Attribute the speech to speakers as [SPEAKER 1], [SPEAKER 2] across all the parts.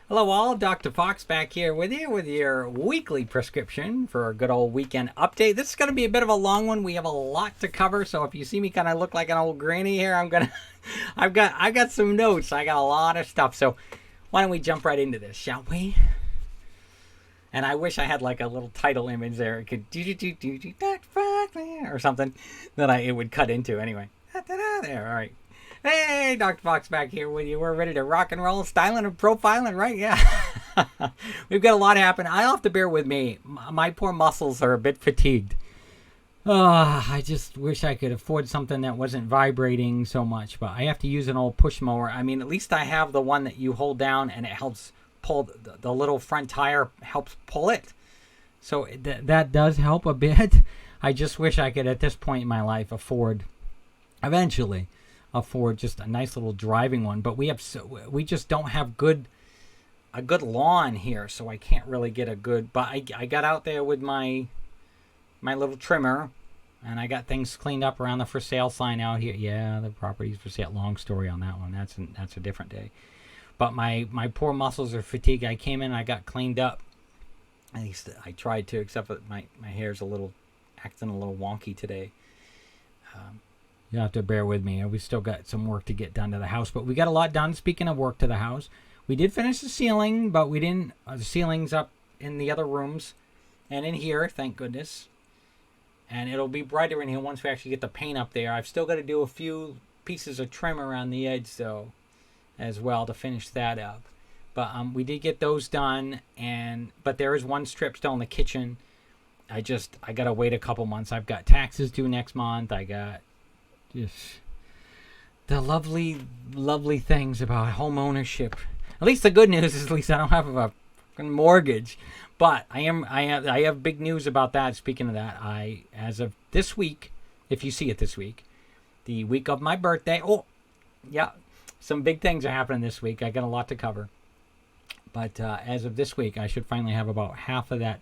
[SPEAKER 1] Hello all, Dr. Fox back here with you with your weekly prescription for a good old weekend update. This is going to be a bit of a long one. We have a lot to cover, so if you see me kind of look like an old granny here, I got some notes. I got a lot of stuff. So why don't we jump right into this, shall we? And I wish I had like a little title image there. It could do Dr. Fox or something that it would cut into anyway. There, all right. Hey, Dr. Fox back here with you. We're ready to rock and roll, styling and profiling, right? Yeah. We've got a lot happening. I'll have to bear with me. My poor muscles are a bit fatigued. I just wish I could afford something that wasn't vibrating so much, but I have to use an old push mower. I mean, at least I have the one that you hold down and it helps pull, the little front tire helps pull it. So that does help a bit. I just wish I could, at this point in my life, eventually afford just a nice little driving one, but we just don't have a good lawn here, so I can't really get a good. But I got out there with my little trimmer, and I got things cleaned up around the for sale sign out here. Yeah, the property's for sale. Long story on that one. That's a different day. But my poor muscles are fatigued. I came in, I got cleaned up. At least I tried to, except that my hair's acting a little wonky today. You'll have to bear with me. We still got some work to get done to the house, but we got a lot done. Speaking of work to the house, we did finish the ceiling, but we didn't. The ceiling's up in the other rooms and in here, thank goodness. And it'll be brighter in here once we actually get the paint up there. I've still got to do a few pieces of trim around the edge, though, as well, to finish that up. But we did get those done, but there is one strip still in the kitchen. I got to wait a couple months. I've got taxes due next month. I got just the lovely, lovely things about home ownership. At least the good news is, at least I don't have a mortgage. But I have big news about that. Speaking of that, as of this week, if you see it this week, the week of my birthday. Oh, yeah, some big things are happening this week. I got a lot to cover. But as of this week, I should finally have about half of that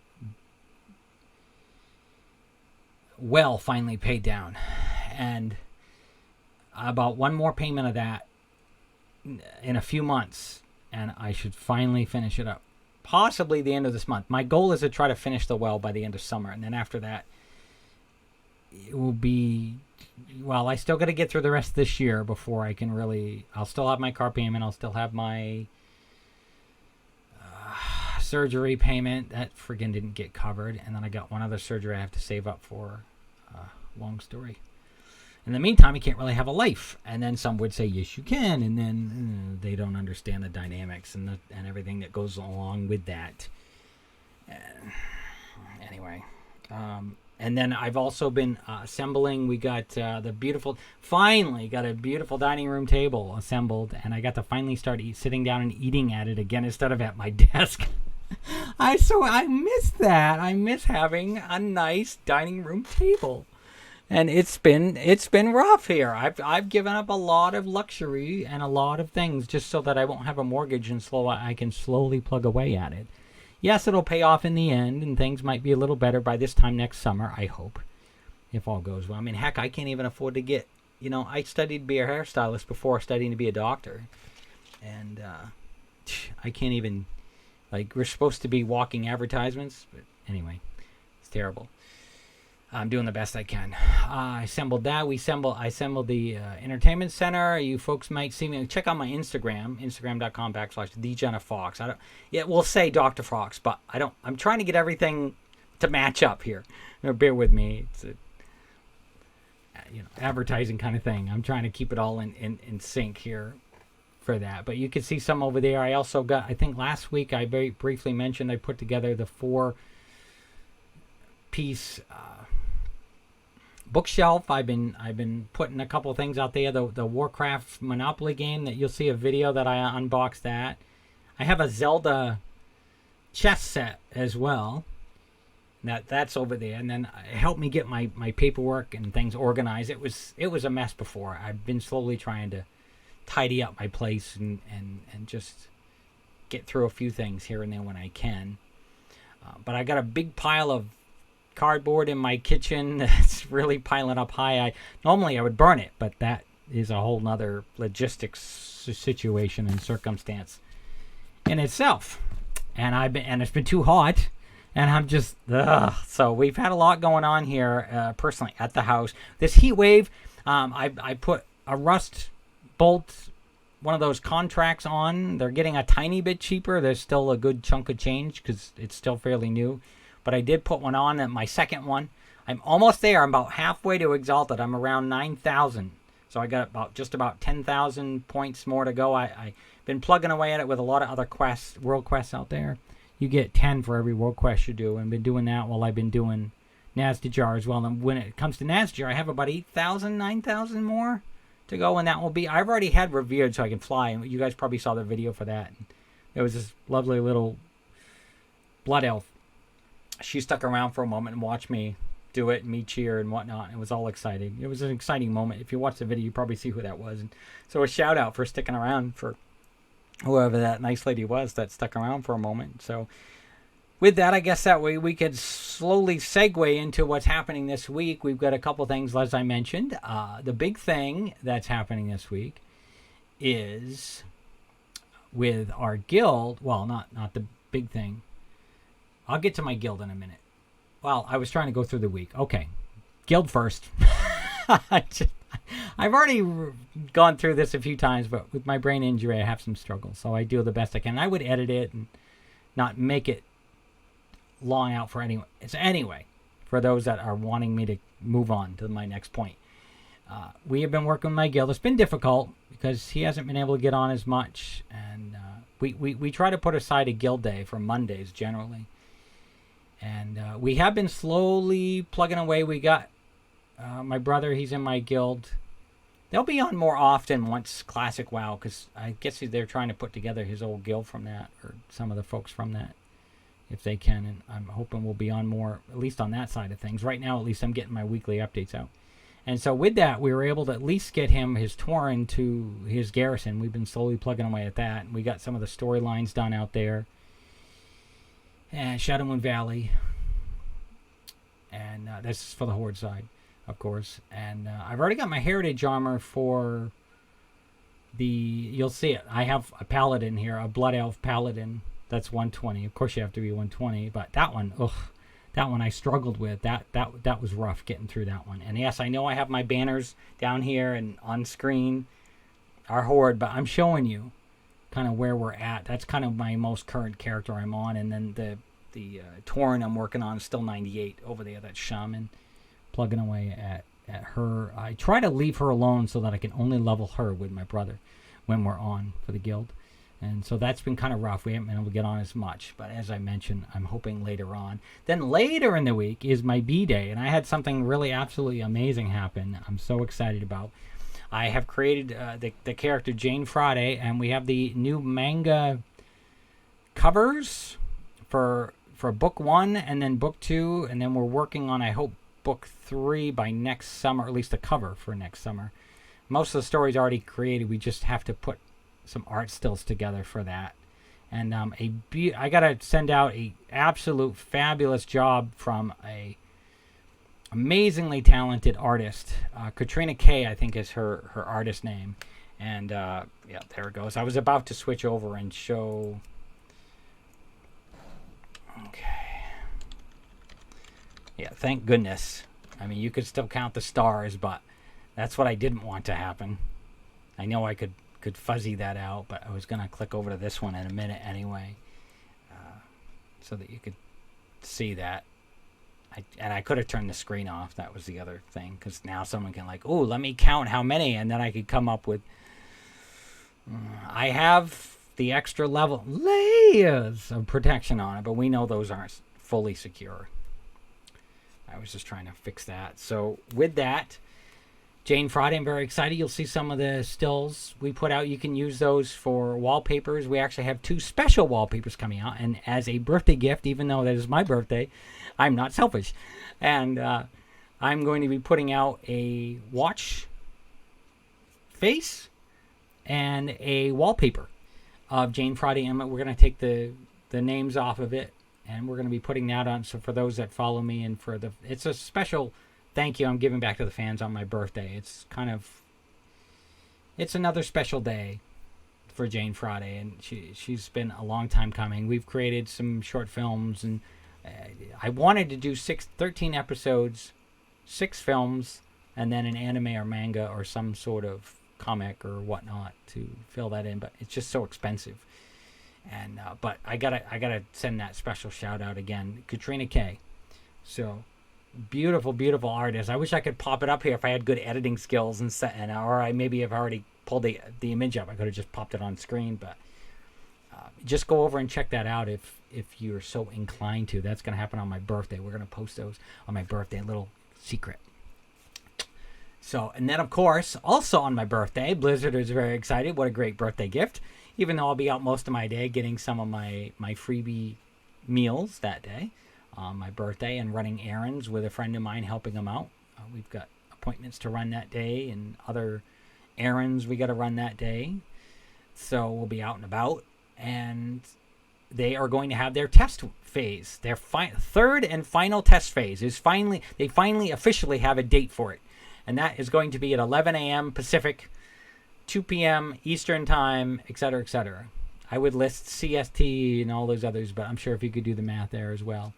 [SPEAKER 1] well finally paid down, and about one more payment of that in a few months, and I should finally finish it up. Possibly the end of this month. My goal is to try to finish the well by the end of summer, and then after that, it will be, well, I still got to get through the rest of this year before I can really, I'll still have my car payment, I'll still have my surgery payment. That friggin' didn't get covered, and then I got one other surgery I have to save up for. Long story. In the meantime, you can't really have a life. And then some would say, yes, you can. And then they don't understand the dynamics and everything that goes along with that. Anyway. And then I've also been assembling. We got finally got a beautiful dining room table assembled. And I got to finally start sitting down and eating at it again instead of at my desk. I miss that. I miss having a nice dining room table. And it's been rough here. I've given up a lot of luxury and a lot of things just so that I won't have a mortgage and I can slowly plug away at it. Yes, it'll pay off in the end, and things might be a little better by this time next summer, I hope, if all goes well. I mean, heck, I can't even afford to get, I studied to be a hairstylist before studying to be a doctor. And I can't even, we're supposed to be walking advertisements, but anyway, it's terrible. I'm doing the best I can. I assembled that. I assembled the entertainment center. You folks might see me. Check out my Instagram, instagram.com/TheJennaFox. We'll say Dr. Fox, but I'm trying to get everything to match up here. Bear with me. It's a advertising kind of thing. I'm trying to keep it all in sync here for that. But you can see some over there. I also got, I think last week I very briefly mentioned I put together the 4-piece bookshelf. I've been putting a couple things out there. The Warcraft Monopoly game that you'll see a video that I unboxed that. I have a Zelda chess set as well. That's over there, and then it helped me get my paperwork and things organized. It was a mess before. I've been slowly trying to tidy up my place and just get through a few things here and there when I can. But I got a big pile of cardboard in my kitchen that's really piling up high. Normally I would burn it, but that is a whole nother logistics situation and circumstance. in itself. And it's been too hot, and I'm just so we've had a lot going on here personally at the house. This heat wave, I put a rust bolt, one of those contracts on. They're getting a tiny bit cheaper. There's still a good chunk of change because it's still fairly new, but I did put one on, and my second one. I'm almost there. I'm about halfway to Exalted. I'm around 9,000. So I got just about 10,000 points more to go. I've been plugging away at it with a lot of other quests, world quests out there. You get 10 for every world quest you do. And been doing that while I've been doing Nazdajar as well. And when it comes to Nazdajar, I have about 8,000, 9,000 more to go. And that will be, I've already had Revered so I can fly. And you guys probably saw the video for that. There was this lovely little blood elf. She stuck around for a moment and watched me do it, and me cheer and whatnot. It was all exciting. It was an exciting moment. If you watch the video, you probably see who that was. And so a shout out for sticking around, for whoever that nice lady was that stuck around for a moment. So with that, I guess that way we could slowly segue into what's happening this week. We've got a couple things, as I mentioned. The big thing that's happening this week is with our guild. Well, not the big thing. I'll get to my guild in a minute. Well, I was trying to go through the week. Okay, guild first. I've already gone through this a few times, but with my brain injury, I have some struggles. So I do the best I can. I would edit it and not make it long out for anyone. It's anyway, for those that are wanting me to move on to my next point. We have been working with my guild. It's been difficult because he hasn't been able to get on as much. And we try to put aside a guild day for Mondays generally. And we have been slowly plugging away. We got my brother, he's in my guild. They'll be on more often once Classic WoW, because I guess they're trying to put together his old guild from that, or some of the folks from that, if they can. And I'm hoping we'll be on more, at least on that side of things. Right now, at least I'm getting my weekly updates out. And so with that, we were able to at least get him his Tauren to his garrison. We've been slowly plugging away at that. And we got some of the storylines done out there. And Shadow Moon Valley, and this is for the Horde side, of course. And I've already got my Heritage armor for the, you'll see it. I have a Paladin here, a Blood Elf Paladin. That's 120. Of course, you have to be 120, but that one, that one I struggled with. That was rough getting through that one. And yes, I know I have my banners down here and on screen, our Horde, but I'm showing you kind of where we're at. That's kind of my most current character I'm on, and then the Tauren I'm working on is still 98 over there. That Shaman, plugging away at her. I try to leave her alone so that I can only level her with my brother when we're on for the guild, and so that's been kind of rough. We haven't been able to get on as much, but as I mentioned, I'm hoping later on. Then later in the week is my B-Day, and I had something really absolutely amazing happen. I'm so excited about. I have created the character Jane Friday, and we have the new manga covers for book 1 and then book 2, and then we're working on, I hope, book 3 by next summer, or at least the cover for next summer. Most of the story's already created. We just have to put some art stills together for that. And I gotta send out a absolute fabulous job from a amazingly talented artist. Katrina K, I think, is her artist name. And yeah, there it goes. I was about to switch over and show. Okay. Yeah, thank goodness. I mean, you could still count the stars, but that's what I didn't want to happen. I know I could fuzzy that out, but I was going to click over to this one in a minute anyway, so that you could see that. And I could have turned the screen off. That was the other thing, because now someone can oh, let me count how many, and then I could come up with. I have the extra level layers of protection on it, but we know those aren't fully secure. I was just trying to fix that. So with that, Jane Friday, I'm very excited. You'll see some of the stills we put out. You can use those for wallpapers. We actually have 2 special wallpapers coming out, and as a birthday gift, even though that is my birthday, I'm not selfish. And I'm going to be putting out a watch face and a wallpaper of Jane Friday, and we're going to take the names off of it, and we're going to be putting that on. So for those that follow me, and for it's a special thank you I'm giving back to the fans on my birthday. It's another special day for Jane Friday, and she's been a long time coming. We've created some short films, and I wanted to do 13 episodes, 6 films, and then an anime or manga or some sort of comic or whatnot to fill that in, but it's just so expensive. And but I gotta send that special shout out again, Katrina K. So beautiful, beautiful artist. I wish I could pop it up here if I had good editing skills or I maybe have already pulled the image up. I could have just popped it on screen, but just go over and check that out if you're so inclined to. That's gonna happen on my birthday. We're gonna post those on my birthday, a little secret. So, and then of course, also on my birthday, Blizzard is very excited. What a great birthday gift. Even though I'll be out most of my day getting some of my freebie meals that day on my birthday and running errands with a friend of mine, helping him out. We've got appointments to run that day and other errands we got to run that day. So we'll be out and about. And they are going to have their test phase. Their third and final test phase is they finally officially have a date for it. And that is going to be at 11 a.m. Pacific, 2 p.m. Eastern Time, etc., etc. I would list CST and all those others, but I'm sure if you could do the math there as well,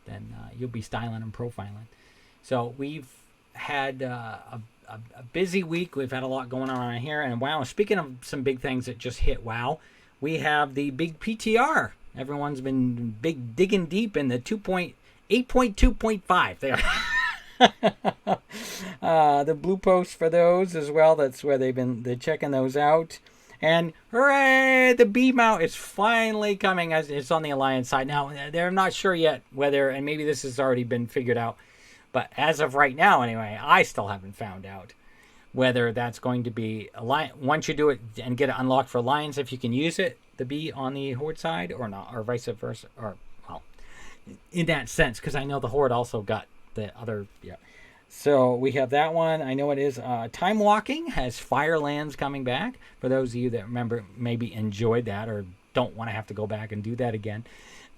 [SPEAKER 1] then you'll be styling and profiling. So we've had a busy week. We've had a lot going on here. And wow, speaking of some big things that just hit WoW, we have the big PTR. Everyone's been digging deep in the 8.2.5 there. The blue post for those as well. That's where they're checking those out. And hooray, the B mount is finally coming. As it's on the Alliance side now. They're not sure yet whether, and maybe this has already been figured out, but as of right now anyway, I still haven't found out whether that's going to be once you do it and get it unlocked for Alliance, if you can use it, the B on the Horde side or not, or vice versa, or well, in that sense, because I know the Horde also got the other, yeah. So we have that one. I know it is Time Walking has Firelands coming back. For those of you that remember, maybe enjoyed that or don't want to have to go back and do that again.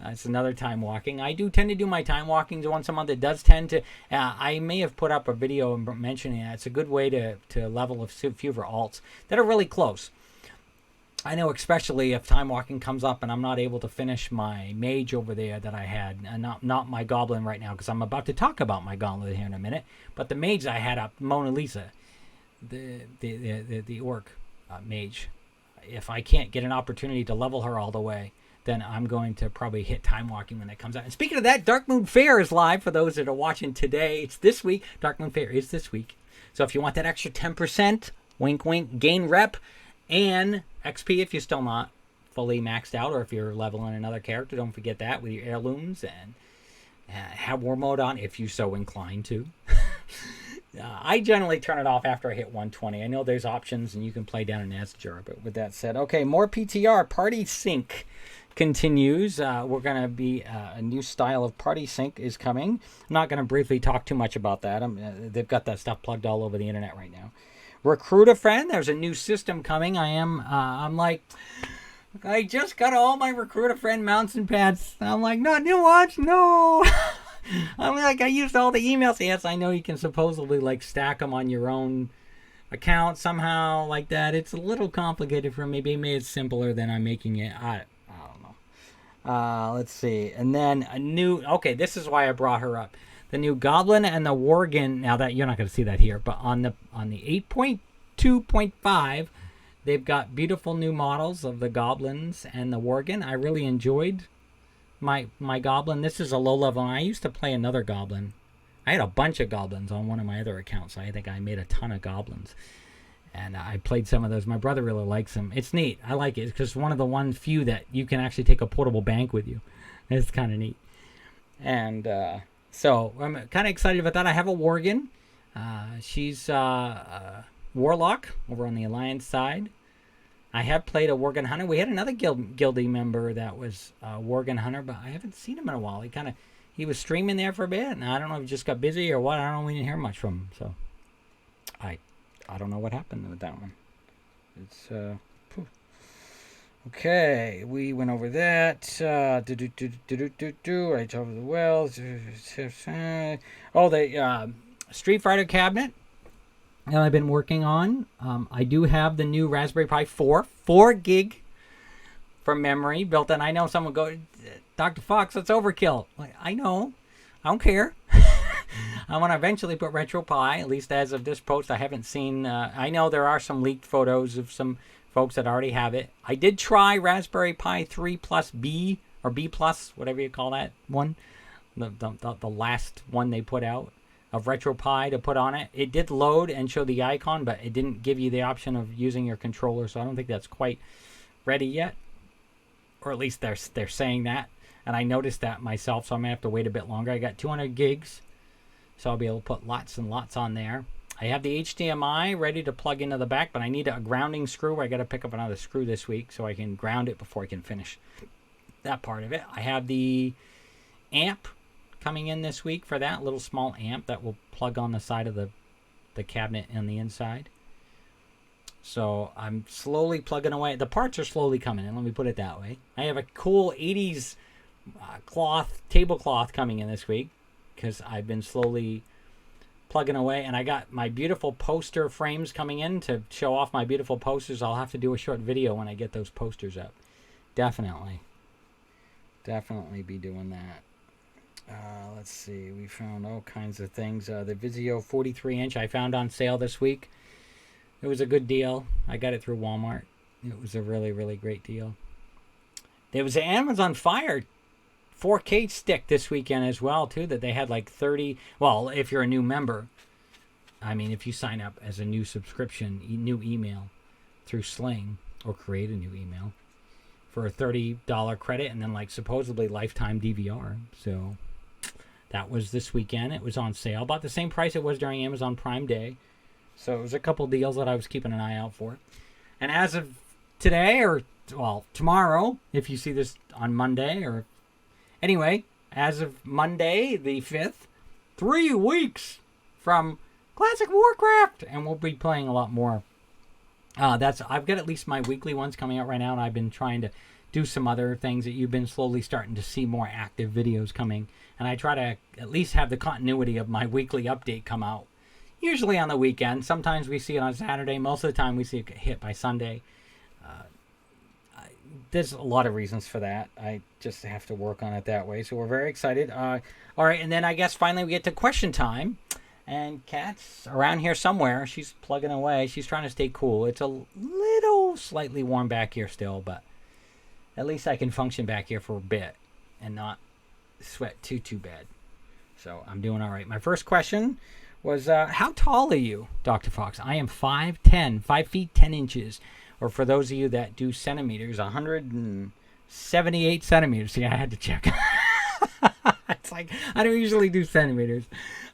[SPEAKER 1] It's another Time Walking. I do tend to do my Time Walkings once a month. It does tend to, I may have put up a video mentioning that. It's a good way to level a few of our alts that are really close. I know especially if Time Walking comes up and I'm not able to finish my mage over there that I had, and not my goblin right now, because I'm about to talk about my goblin here in a minute, but the mage I had up, Mona Lisa, the orc mage, if I can't get an opportunity to level her all the way, then I'm going to probably hit Time Walking when that comes out. And speaking of that, Dark Moon Fair is live for those that are watching today. It's this week. Dark Moon Fair is this week. So if you want that extra 10%, wink, wink, gain rep, and XP if you're still not fully maxed out, or if you're leveling another character, don't forget that with your heirlooms, and have war mode on if you so inclined to. I generally turn it off after I hit 120. I know there's options and you can play down in Asger, but with that said, okay, more PTR. Party Sync continues. We're going to be a new style of Party Sync is coming. I'm not going to briefly talk too much about that. They've got that stuff plugged all over the internet right now. Recruit a friend. There's a new system coming. I'm like, I just got all my Recruit a Friend mounts and pads. I'm like, not new watch, no. I'm like, I used all the emails. Yes, I know you can supposedly like stack them on your own account somehow like that. It's a little complicated for me. Maybe it's simpler than I'm making it. I don't know. Let's see. And then a new, okay, this is why I brought her up. The new Goblin and the Worgen. Now that you're not going to see that here, but on the 8.2.5, they've got beautiful new models of the Goblins and the Worgen. I really enjoyed my Goblin. This is a low level. I used to play another Goblin. I had a bunch of Goblins on one of my other accounts. I think I made a ton of Goblins, and I played some of those. My brother really likes them. It's neat. I like it. It's just one of the few that you can actually take a portable bank with you. It's kind of neat. And so I'm kind of excited about that. I have a Worgen. She's Warlock over on the Alliance side. I have played a Worgen Hunter. We had another guildie member that was Worgen Hunter, but I haven't seen him in a while. He was streaming there for a bit, and I don't know if he just got busy or what. I don't know. We didn't hear much from him, so I don't know what happened with that one. It's okay, we went over that. Right over the wells. Oh, the Street Fighter cabinet that I've been working on. I do have the new Raspberry Pi 4 gig for memory built in. I know someone go, Dr. Fox, that's overkill. Like, I know. I don't care. I want to eventually put RetroPie, at least as of this post. I haven't seen, I know there are some leaked photos of some folks that already have it. I did try Raspberry Pi 3 Plus B, or B Plus, whatever you call that one. The last one they put out of RetroPie to put on it. It did load and show the icon, but it didn't give you the option of using your controller, so I don't think that's quite ready yet. Or at least they're saying that. And I noticed that myself, so I'm going to have to wait a bit longer. I got 200 gigs, so I'll be able to put lots and lots on there. I have the HDMI ready to plug into the back, but I need a grounding screw. I got to pick up another screw this week so I can ground it before I can finish that part of it. I have the amp coming in this week for that, little small amp that will plug on the side of the cabinet and the inside. So I'm slowly plugging away. The parts are slowly coming in, let me put it that way. I have a cool 80s tablecloth coming in this week because I've been slowly plugging away, and I got my beautiful poster frames coming in to show off my beautiful posters. I'll have to do a short video when I get those posters up. Definitely be doing that. Let's see, we found all kinds of things. The Vizio 43-inch I found on sale this week. It was a good deal. I got it through Walmart. It was a really, really great deal. There was an Amazon Fire 4K stick this weekend as well, too, that they had like 30... Well, if you're a new member, I mean, if you sign up as a new subscription, new email through Sling, or create a new email, for a $30 credit, and then like supposedly lifetime DVR. So that was this weekend. It was on sale. About the same price it was during Amazon Prime Day. So it was a couple deals that I was keeping an eye out for. And as of today, or, well, tomorrow, if you see this on Monday, or... Anyway, as of Monday, the 5th, 3 weeks from Classic Warcraft. And we'll be playing a lot more. I've got at least my weekly ones coming out right now, and I've been trying to do some other things that you've been slowly starting to see more active videos coming. And I try to at least have the continuity of my weekly update come out. Usually on the weekend. Sometimes we see it on Saturday. Most of the time we see it hit by Sunday. There's a lot of reasons for that. I just have to work on it that way. So we're very excited. All right, and then I guess finally we get to question time. And Kat's around here somewhere. She's plugging away. She's trying to stay cool. It's a little slightly warm back here still, but at least I can function back here for a bit and not sweat too bad. So I'm doing all right. My first question was, how tall are you, Dr. Fox? I am 5'10", 5 feet 10 inches. Or for those of you that do centimeters, 178 centimeters. See, I had to check. It's like, I don't usually do centimeters.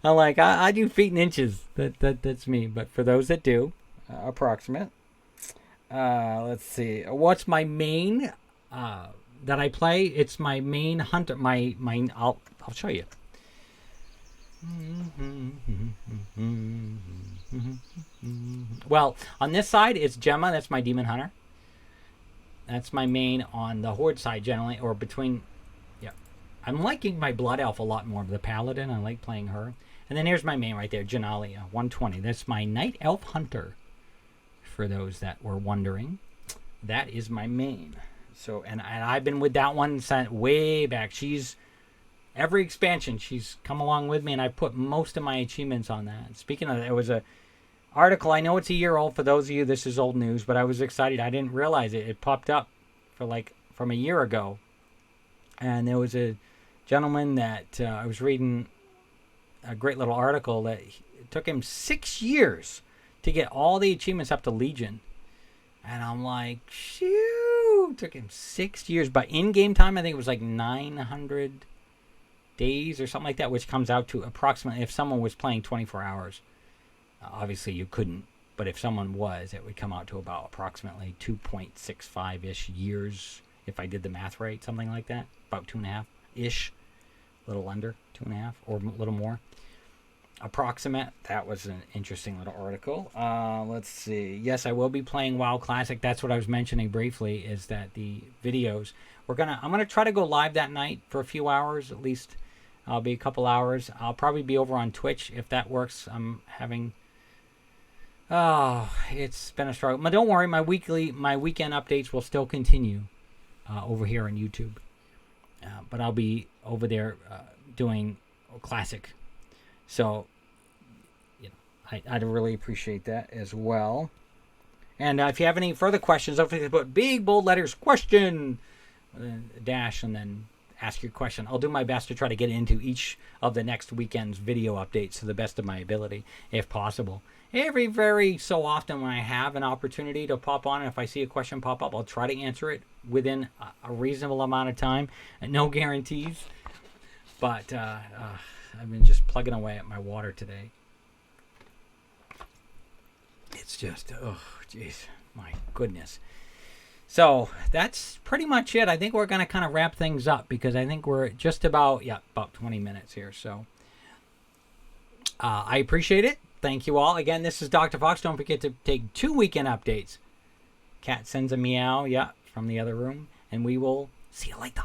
[SPEAKER 1] I'm like, I do feet and inches. That's me. But for those that do, approximate. Let's see. What's my main that I play? It's my main hunter. I'll show you. Well, on this side, it's Gemma. That's my Demon Hunter. That's my main on the Horde side, generally, or between... Yeah. I'm liking my Blood Elf a lot more. The Paladin, I like playing her. And then here's my main right there, Genalia, 120. That's my Night Elf Hunter, for those that were wondering. That is my main. So, and I've been with that one since way back. She's... Every expansion, she's come along with me, and I put most of my achievements on that. Speaking of that, it was a article. I know it's a year old. For those of you, this is old news, but I was excited. I didn't realize it. It popped up from a year ago. And there was a gentleman that I was reading a great little article that it took him 6 years to get all the achievements up to Legion. And I'm like, shoot, it took him 6 years. But in-game time, I think it was like 900 days or something like that, which comes out to approximately, if someone was playing 24 hours, obviously you couldn't, but if someone was, it would come out to about approximately 2.65-ish years, if I did the math right, something like that, about 2.5-ish, a little under 2.5, or a little more. Approximate. That was an interesting little article. Let's see. Yes, I will be playing WoW Classic. That's what I was mentioning briefly, is that the videos, I'm gonna try to go live that night for a few hours, at least. I'll be a couple hours. I'll probably be over on Twitch if that works. I'm having Oh, it's been a struggle. But don't worry, my weekend updates will still continue over here on YouTube. But I'll be over there doing Classic. So, you know, I'd really appreciate that as well. And if you have any further questions, don't forget to put big bold letters question dash and then ask your question. I'll do my best to try to get into each of the next weekend's video updates to the best of my ability, if possible. Very so often when I have an opportunity to pop on, and if I see a question pop up, I'll try to answer it within a reasonable amount of time. And no guarantees. But I've been just plugging away at my water today. It's just, oh, jeez, my goodness. So that's pretty much it. I think we're going to kind of wrap things up because I think we're just about 20 minutes here. So I appreciate it. Thank you all. Again, this is Dr. Fox. Don't forget to take 2 weekend updates. Cat sends a meow, from the other room. And we will see you later.